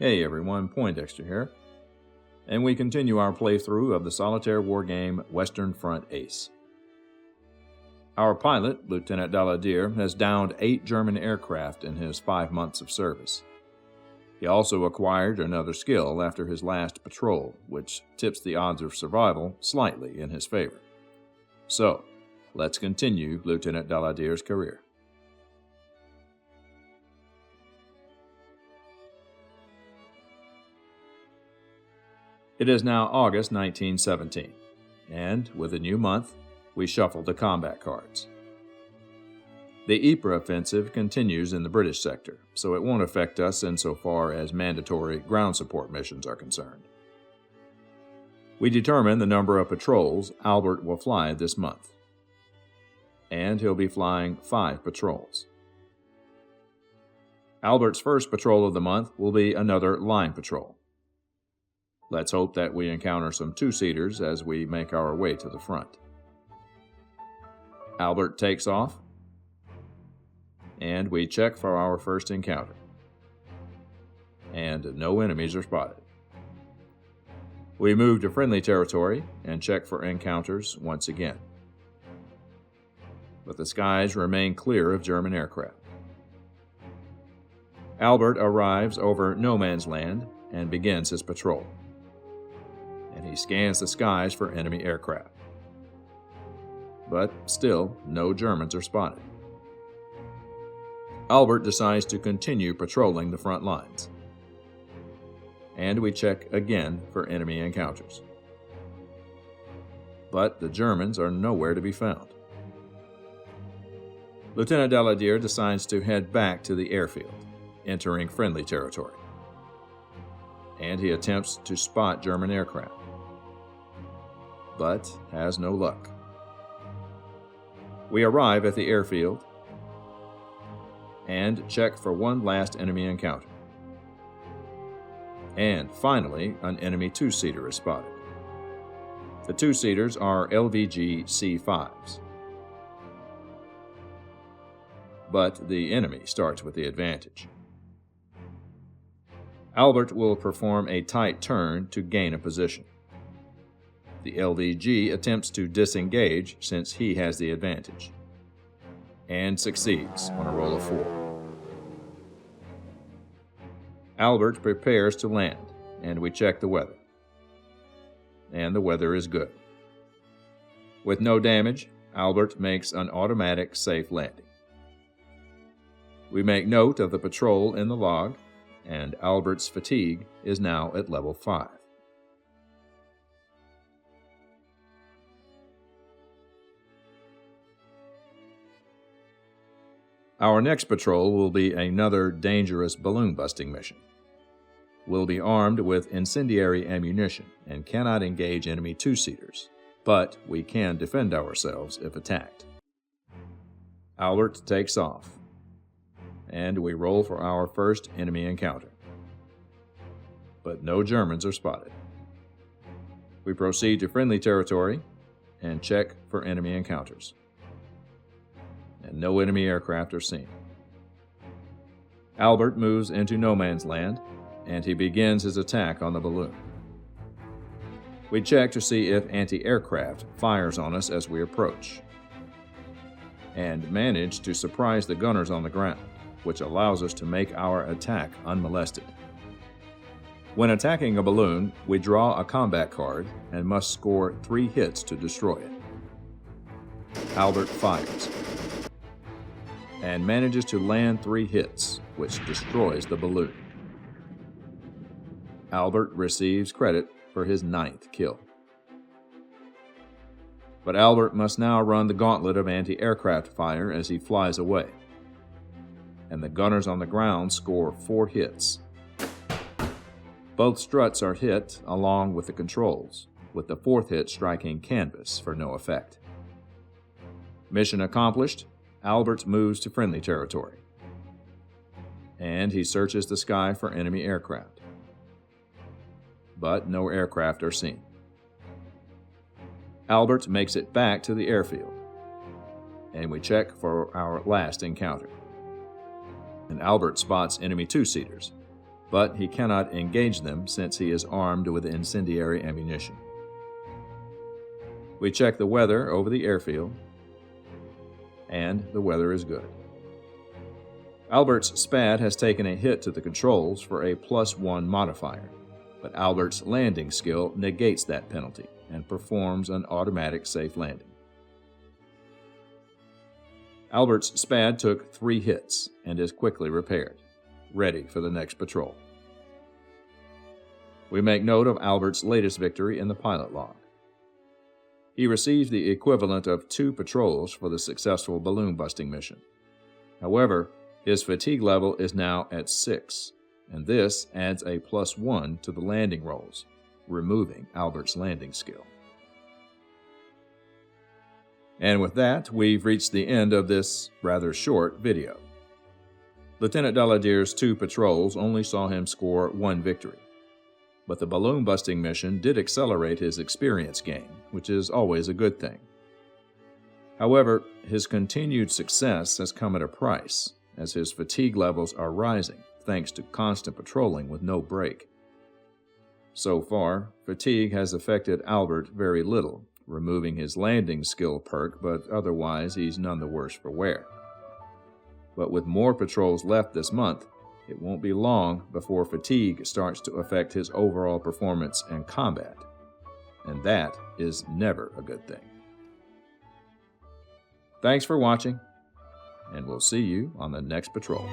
Hey everyone, Poindexter here, and we continue our playthrough of the solitaire wargame Western Front Ace. Our pilot, Lieutenant Daladier, has downed 8 German aircraft in his 5 months of service. He also acquired another skill after his last patrol, which tips the odds of survival slightly in his favor. So, let's continue Lieutenant Daladier's career. It is now August 1917, and with a new month, we shuffle the combat cards. The Ypres offensive continues in the British sector, so it won't affect us insofar as mandatory ground support missions are concerned. We determine the number of patrols Albert will fly this month, and he'll be flying 5 patrols. Albert's first patrol of the month will be another line patrol. Let's hope that we encounter some two-seaters as we make our way to the front. Albert takes off, and we check for our first encounter. And no enemies are spotted. We move to friendly territory and check for encounters once again. But the skies remain clear of German aircraft. Albert arrives over no man's land and begins his patrol. And he scans the skies for enemy aircraft. But still, no Germans are spotted. Albert decides to continue patrolling the front lines. And we check again for enemy encounters. But the Germans are nowhere to be found. Lieutenant Daladier decides to head back to the airfield, entering friendly territory. And he attempts to spot German aircraft, but has no luck. We arrive at the airfield and check for one last enemy encounter. And finally, an enemy two-seater is spotted. The two-seaters are LVG C5s. But the enemy starts with the advantage. Albert will perform a tight turn to gain a position. The LVG attempts to disengage since he has the advantage, and succeeds on a roll of 4. Albert prepares to land, and we check the weather. And the weather is good. With no damage, Albert makes an automatic safe landing. We make note of the patrol in the log, and Albert's fatigue is now at level 5. Our next patrol will be another dangerous balloon-busting mission. We'll be armed with incendiary ammunition and cannot engage enemy two-seaters, but we can defend ourselves if attacked. Albert takes off, and we roll for our first enemy encounter. But no Germans are spotted. We proceed to friendly territory and check for enemy encounters. And no enemy aircraft are seen. Albert moves into no man's land, and he begins his attack on the balloon. We check to see if anti-aircraft fires on us as we approach, and manage to surprise the gunners on the ground, which allows us to make our attack unmolested. When attacking a balloon, we draw a combat card and must score 3 hits to destroy it. Albert fires and manages to land 3 hits, which destroys the balloon. Albert receives credit for his 9th kill. But Albert must now run the gauntlet of anti-aircraft fire as he flies away, and the gunners on the ground score 4 hits. Both struts are hit along with the controls, with the 4th hit striking canvas for no effect. Mission accomplished. Albert moves to friendly territory, and he searches the sky for enemy aircraft. But no aircraft are seen. Albert makes it back to the airfield, and we check for our last encounter. And Albert spots enemy two-seaters, but he cannot engage them since he is armed with incendiary ammunition. We check the weather over the airfield, and the weather is good. Albert's SPAD has taken a hit to the controls for a +1 modifier, but Albert's landing skill negates that penalty and performs an automatic safe landing. Albert's SPAD took 3 hits and is quickly repaired, ready for the next patrol. We make note of Albert's latest victory in the pilot log. He received the equivalent of 2 patrols for the successful balloon busting mission. However, his fatigue level is now at 6, and this adds a +1 to the landing rolls, removing Albert's landing skill. And with that, we've reached the end of this rather short video. Lieutenant Daladier's 2 patrols only saw him score 1 victory, but the balloon busting mission did accelerate his experience gain, which is always a good thing. However, his continued success has come at a price, as his fatigue levels are rising thanks to constant patrolling with no break. So far, fatigue has affected Albert very little, removing his landing skill perk, but otherwise he's none the worse for wear. But with more patrols left this month, it won't be long before fatigue starts to affect his overall performance in combat, and that is never a good thing. Thanks for watching, and we'll see you on the next patrol.